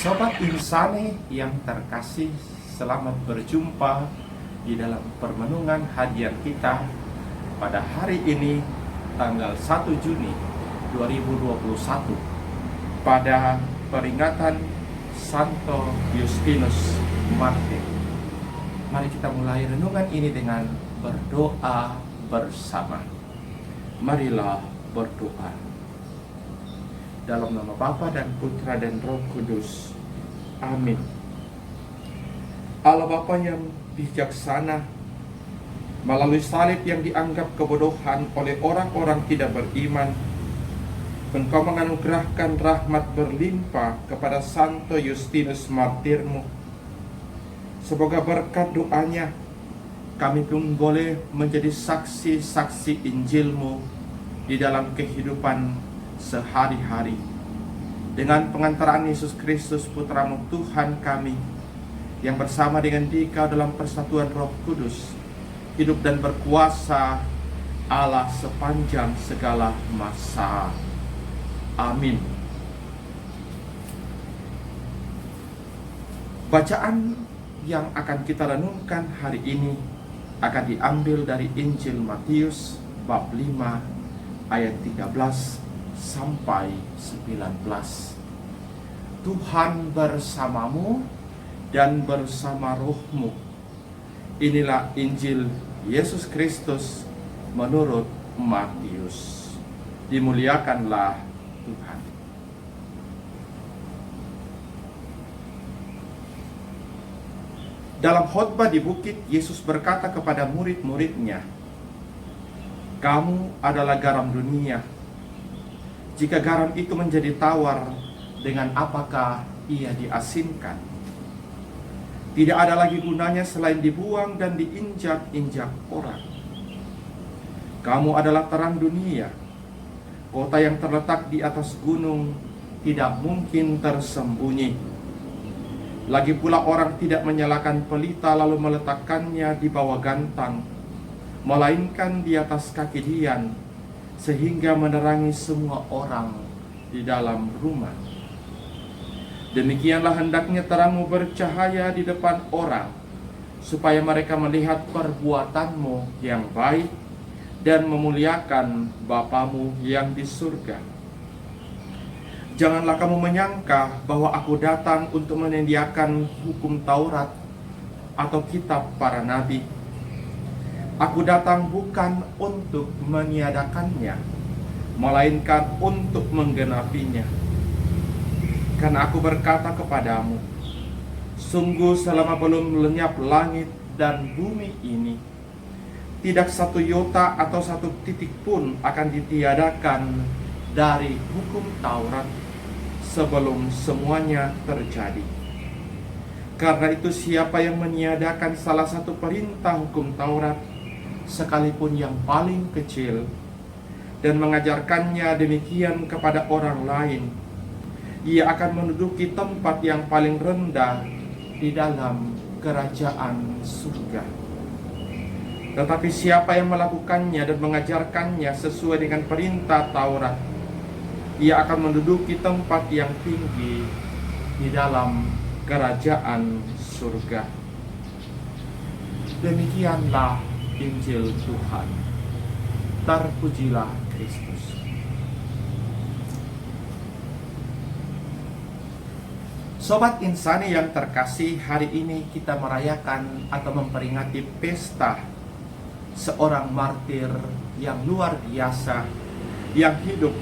Sobat Insani yang terkasih, selamat berjumpa di dalam permenungan harian kita pada hari ini, tanggal 1 Juni 2021, pada peringatan Santo Justinus Martir. Mari kita mulai renungan ini dengan berdoa bersama. Marilah berdoa. Dalam nama Bapa dan Putra dan Roh Kudus. Amin. Allah Bapa yang bijaksana, melalui salib yang dianggap kebodohan oleh orang-orang tidak beriman, Engkau menganugerahkan rahmat berlimpah kepada Santo Justinus Martirmu. Semoga berkat doanya, kami pun boleh menjadi saksi-saksi Injilmu di dalam kehidupan sehari-hari. Dengan pengantaran Yesus Kristus Putramu Tuhan kami, yang bersama dengan Dikau dalam persatuan Roh Kudus, hidup dan berkuasa Allah sepanjang segala masa. Amin. Bacaan yang akan kita renungkan hari ini akan diambil dari Injil Matius bab 5 ayat 13 sampai 19. Tuhan bersamamu dan bersama rohmu. Inilah Injil Yesus Kristus menurut Matius. Dimuliakanlah Tuhan. Dalam khotbah di bukit, Yesus berkata kepada murid-muridnya, "Kamu adalah garam dunia. Jika garam itu menjadi tawar, dengan apakah ia diasinkan? Tidak ada lagi gunanya selain dibuang dan diinjak-injak orang. Kamu adalah terang dunia. Kota yang terletak di atas gunung tidak mungkin tersembunyi. Lagi pula orang tidak menyalakan pelita lalu meletakkannya di bawah gantang, melainkan di atas kaki dian, sehingga menerangi semua orang di dalam rumah. Demikianlah hendaknya terangmu bercahaya di depan orang, supaya mereka melihat perbuatanmu yang baik dan memuliakan Bapamu yang di surga. Janganlah kamu menyangka bahwa aku datang untuk menyediakan hukum Taurat atau kitab para nabi. Aku datang bukan untuk meniadakannya, melainkan untuk menggenapinya. Karena aku berkata kepadamu, sungguh selama belum lenyap langit dan bumi ini, tidak satu iota atau satu titik pun akan ditiadakan dari hukum Taurat sebelum semuanya terjadi. Karena itu siapa yang meniadakan salah satu perintah hukum Taurat, sekalipun yang paling kecil, dan mengajarkannya demikian kepada orang lain, ia akan menduduki tempat yang paling rendah di dalam kerajaan surga. Tetapi siapa yang melakukannya dan mengajarkannya sesuai dengan perintah Taurat, ia akan menduduki tempat yang tinggi di dalam kerajaan surga." Demikianlah Injil Tuhan. Terpujilah Kristus. Sobat Insani yang terkasih, hari ini kita merayakan atau memperingati pesta seorang martir yang luar biasa yang hidup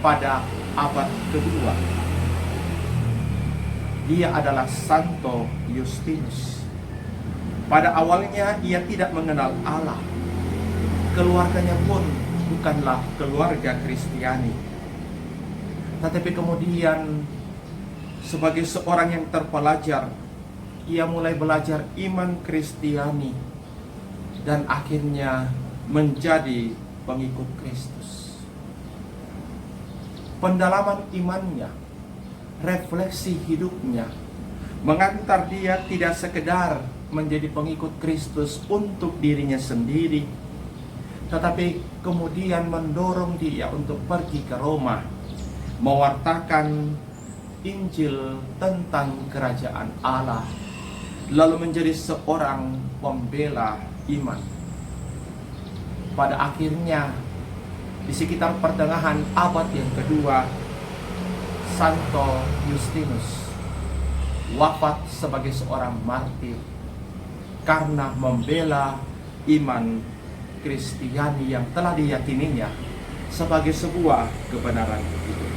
pada abad kedua. Dia adalah Santo Justinus. Pada awalnya ia tidak mengenal Allah. Keluarganya pun bukanlah keluarga Kristiani. Tetapi kemudian sebagai seorang yang terpelajar, ia mulai belajar iman Kristiani dan akhirnya menjadi pengikut Kristus. Pendalaman imannya, refleksi hidupnya, mengantar dia tidak sekedar menjadi pengikut Kristus untuk dirinya sendiri, tetapi kemudian mendorong dia untuk pergi ke Roma, mewartakan Injil tentang kerajaan Allah, lalu menjadi seorang pembela iman. Pada akhirnya, di sekitar pertengahan abad yang kedua, Santo Justinus wafat sebagai seorang martir karena membela iman Kristiani yang telah diyakininya sebagai sebuah kebenaran hidup.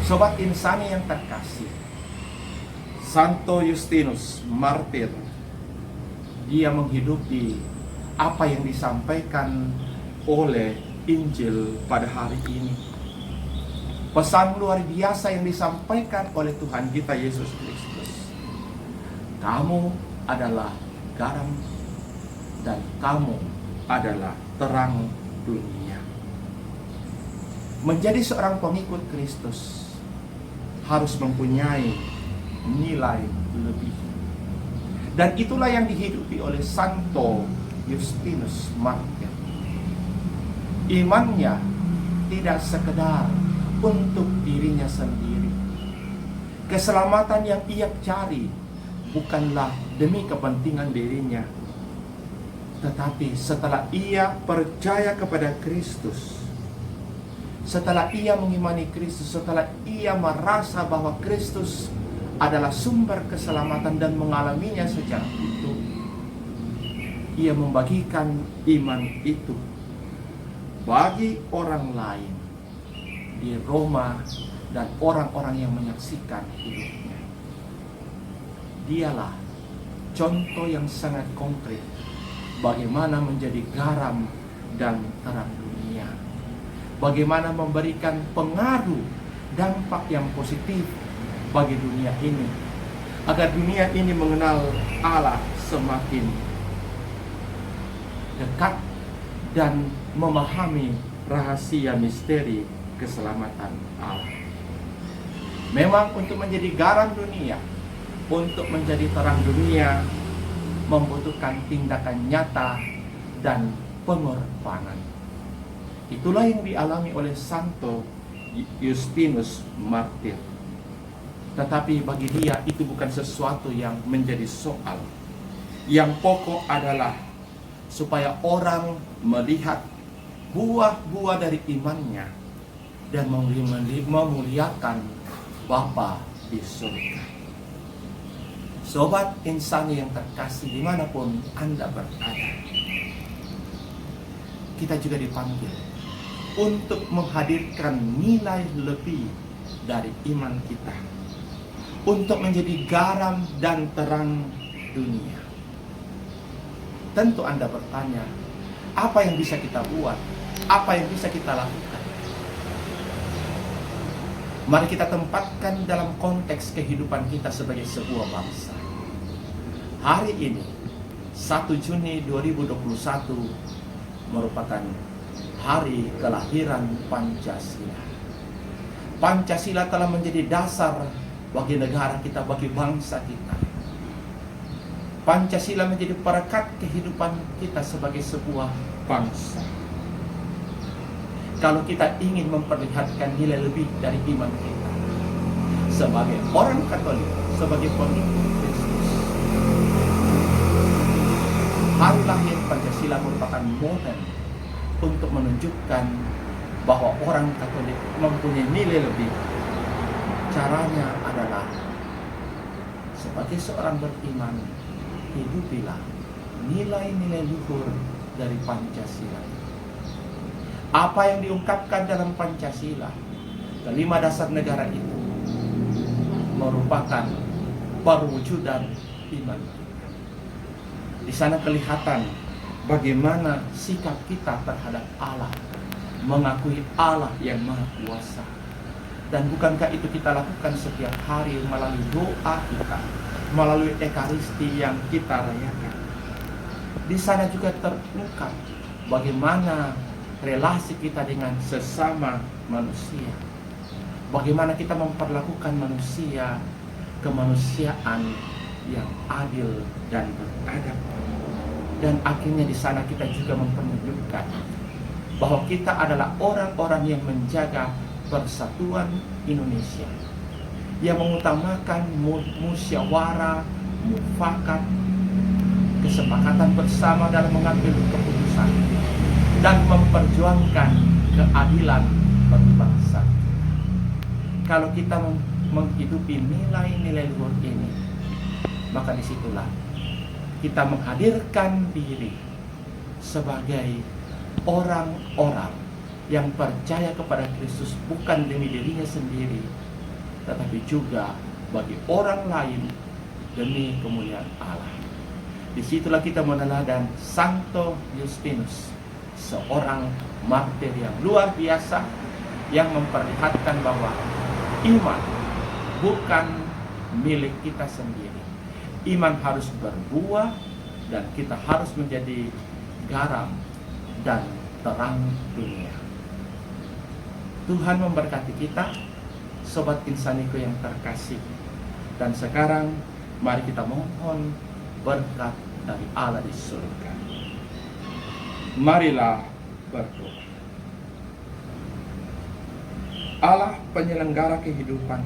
Sobat insani yang terkasih, Santo Justinus martir, dia menghidupi apa yang disampaikan oleh Injil pada hari ini. Pesan luar biasa yang disampaikan oleh Tuhan kita Yesus Kristus. Kamu adalah garam dan kamu adalah terang dunia. Menjadi seorang pengikut Kristus harus mempunyai nilai lebih. Dan itulah yang dihidupi oleh Santo Justinus martir. Imannya tidak sekedar untuk dirinya sendiri. Keselamatan yang ia cari bukanlah demi kepentingan dirinya, tetapi setelah ia percaya kepada Kristus, setelah ia mengimani Kristus, setelah ia merasa bahwa Kristus adalah sumber keselamatan dan mengalaminya secara utuh, ia membagikan iman itu bagi orang lain di Roma dan orang-orang yang menyaksikan hidupnya. Dialah contoh yang sangat konkret bagaimana menjadi garam dan terang dunia, bagaimana memberikan pengaruh dampak yang positif bagi dunia ini, agar dunia ini mengenal Allah semakin dekat dan memahami rahasia misteri keselamatan Allah. Memang untuk menjadi garam dunia, untuk menjadi terang dunia, membutuhkan tindakan nyata dan pengorbanan. Itulah yang dialami oleh Santo Justinus martir. Tetapi bagi dia itu bukan sesuatu yang menjadi soal. Yang pokok adalah supaya orang melihat buah-buah dari imannya dan memuliakan Bapa di surga. Sobat insani yang terkasih dimanapun Anda berada, kita juga dipanggil untuk menghadirkan nilai lebih dari iman kita, untuk menjadi garam dan terang dunia. Tentu Anda bertanya, apa yang bisa kita buat? Apa yang bisa kita lakukan? Mari kita tempatkan dalam konteks kehidupan kita sebagai sebuah bangsa. Hari ini, 1 Juni 2021, merupakan hari kelahiran Pancasila. Pancasila telah menjadi dasar bagi negara kita, bagi bangsa kita. Pancasila menjadi perekat kehidupan kita sebagai sebuah bangsa. Kalau kita ingin memperlihatkan nilai lebih dari iman kita sebagai orang Katolik, sebagai pengikut Kristus, hari lahir Pancasila merupakan momen untuk menunjukkan bahwa orang Katolik mempunyai nilai lebih. Caranya adalah sebagai seorang beriman, hidupilah nilai-nilai luhur dari Pancasila. Apa yang diungkapkan dalam Pancasila, kelima dasar negara itu, merupakan perwujudan iman kita. Di sana kelihatan bagaimana sikap kita terhadap Allah, mengakui Allah yang Maha Kuasa. Dan bukankah itu kita lakukan setiap hari melalui doa kita, melalui ekaristi yang kita rayakan. Di sana juga terungkap bagaimana relasi kita dengan sesama manusia. Bagaimana kita memperlakukan manusia kemanusiaan yang adil dan beradab. Dan akhirnya di sana kita juga mempertunjukkan bahwa kita adalah orang-orang yang menjaga Persatuan Indonesia yang mengutamakan musyawarah, mufakat, kesepakatan bersama dalam mengambil keputusan dan memperjuangkan keadilan berbangsa. Kalau kita menghidupi nilai-nilai luhur ini, maka disitulah kita menghadirkan diri sebagai orang-orang yang percaya kepada Kristus bukan demi dirinya sendiri, tetapi juga bagi orang lain demi kemuliaan Allah. Disitulah kita meneladani Santo Justinus, seorang martir yang luar biasa yang memperlihatkan bahwa iman bukan milik kita sendiri. Iman harus berbuah dan kita harus menjadi garam dan terang dunia. Tuhan memberkati kita, Sobat Insaniku yang terkasih. Dan sekarang mari kita mohon berkat dari Allah di surga. Marilah berdoa. Allah penyelenggara kehidupan,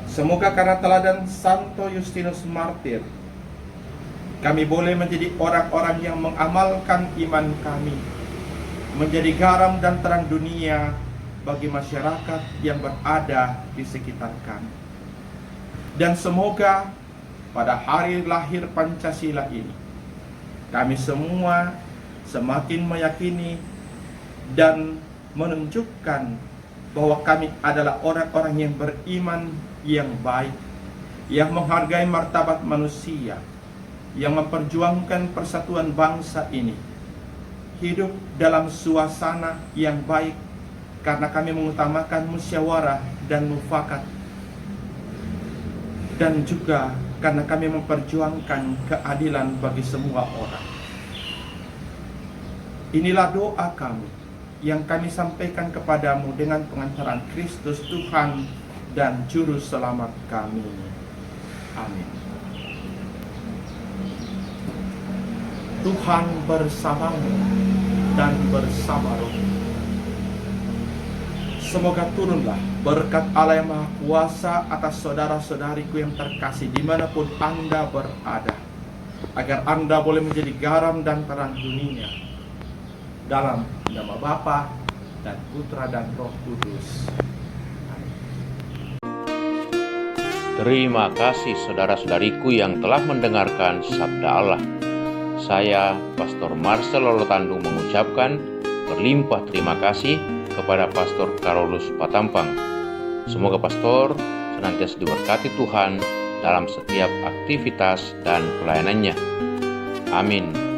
semoga karena teladan Santo Justinus Martir, kami boleh menjadi orang-orang yang mengamalkan iman kami, menjadi garam dan terang dunia bagi masyarakat yang berada di sekitar kami. Dan semoga pada hari lahir Pancasila ini, kami semua semakin meyakini dan menunjukkan bahwa kami adalah orang-orang yang beriman yang baik, yang menghargai martabat manusia, yang memperjuangkan persatuan bangsa ini, hidup dalam suasana yang baik karena kami mengutamakan musyawarah dan mufakat, dan juga karena kami memperjuangkan keadilan bagi semua orang. Inilah doa kami yang kami sampaikan kepadamu dengan pengantaran Kristus Tuhan dan Juru Selamat kami. Amin. Tuhan bersamamu dan bersama rohmu. Semoga turunlah berkat Allah yang Maha Kuasa atas saudara-saudariku yang terkasih dimanapun Anda berada, agar Anda boleh menjadi garam dan terang dunia. Dalam nama Bapa dan Putra dan Roh Kudus. Amin. Terima kasih saudara-saudariku yang telah mendengarkan Sabda Allah. Saya, Pastor Marcel Lolotandung mengucapkan berlimpah terima kasih kepada Pastor Carolus Patampang. Semoga Pastor senantiasa diberkati Tuhan dalam setiap aktivitas dan pelayanannya. Amin.